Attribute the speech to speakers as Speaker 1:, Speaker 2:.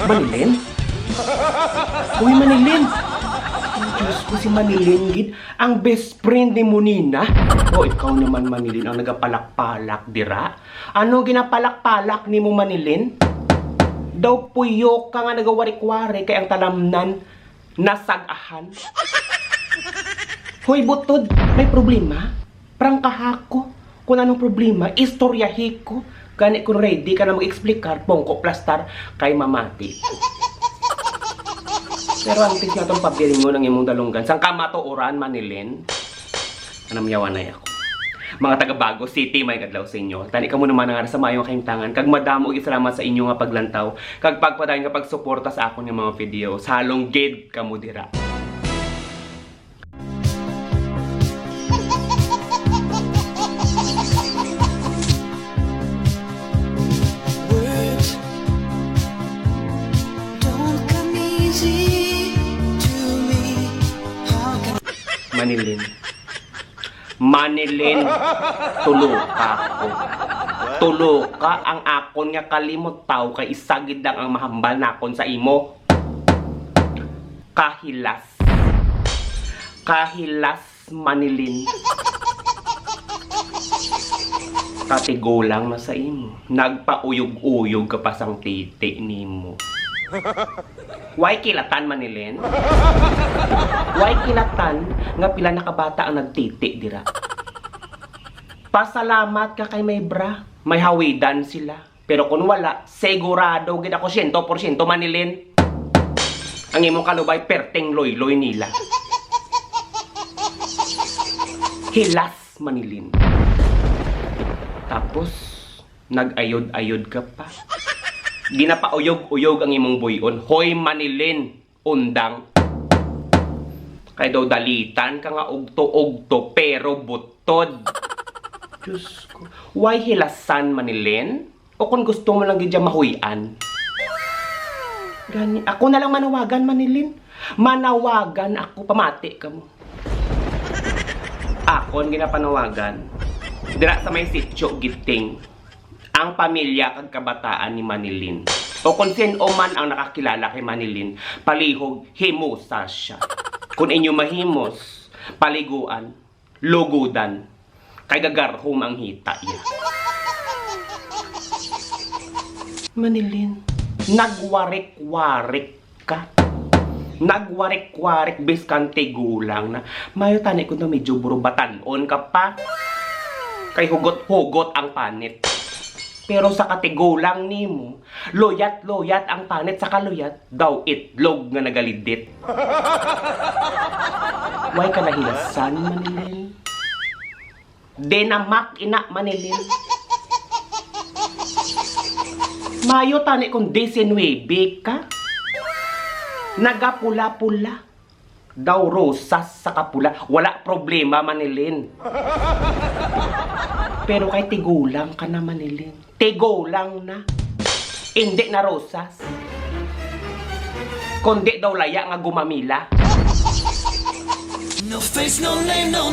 Speaker 1: Manilin? Uy, Manilin! Ang Diyos ko si Manilin, gid. Ang best friend ni Munina. O, ikaw naman, Manilin, ang nagapalak-palak, dira. Ano ginapalak-palak ni mo, Manilin? Daw puyo ka nga nagawarik-wari kay ang talamnan nasagahan. Hoy, butod, may problema? Prangkahako. Kung anong problema, istoryahi ko. Gani kung ready ka na mag-explikar, pongko plastar kay mamati. Pero antes nga itong pabirin mo ng imong dalunggan. Sang ka matuoran, Manilin? Anamyawan na ako. Mga taga-Bago City, may kadlaw sa inyo. Tani ka mo naman nga sa mayong kaimtangan. Kag madamo salamat sa inyo nga paglantaw. Kag pagpadayon nga pagsuporta sa akon nga mga video. Salong gid ka mo dira. Manilin. Manilin, tulo ka ko. Tulo ka ang akon nga kalimot tao kay isagid lang ang mahambal nakon sa imo. Kahilas. Kahilas, Manilin. Katigo lang na sa imo. Nagpauyog-uyog ka pa sang titi nimo. Why kilatan, Manilin? Why kilatan nga pila na kabata ang nagtiti dira? Pasalamat ka kay may bra. May hawidan sila. Pero kung wala, segurado gid ako 100% Manilin. Ang imong kalubay perteng loy-loy nila. Hilas, Manilin. Tapos, nag-ayod-ayod ka pa. Ginapauyog-uyog ang imong buyon. Hoy, Manilin, undang. Kay daw dalitan ka nga ugto-ugto pero butod. Diyos ko. Why hilasan, Manilin? O kung gusto mo lang gidya mahuyan? Gani. Ako na lang manawagan, Manilin. Manawagan ako. Pamati ka mo. Akon ginapanawagan. Dira sa may sityo giting. Ang pamilya kag kabataan ni Manilin. O kung sino man ang nakakilala kay Manilin, palihog, himusa siya. Kung inyo mahimos, paliguan, lugudan, kay gagarhom ang hita niya. Manilin, nagwarik-warik ka. Nagwarik-warik biskan tigulang na mayo tani ko na medyo burubatan-on ka pa. Kay hugot-hugot ang panit. Pero sa katigulang nimo, loyat-loyat ang panit sa kaluyat, daw itlog nga nagalidit. Why ka nahilasan, Manilin? Denamak ina, Manilin. Mayo tani kung 19 ka. Nagapula-pula. Daw rosas sa kapula. Wala problema, Manilin. Pero kay tigulang ka na, Manilin. Tigulang na. Hindi na rosas. Kundi daw laya nga gumamila.
Speaker 2: No face, no name, no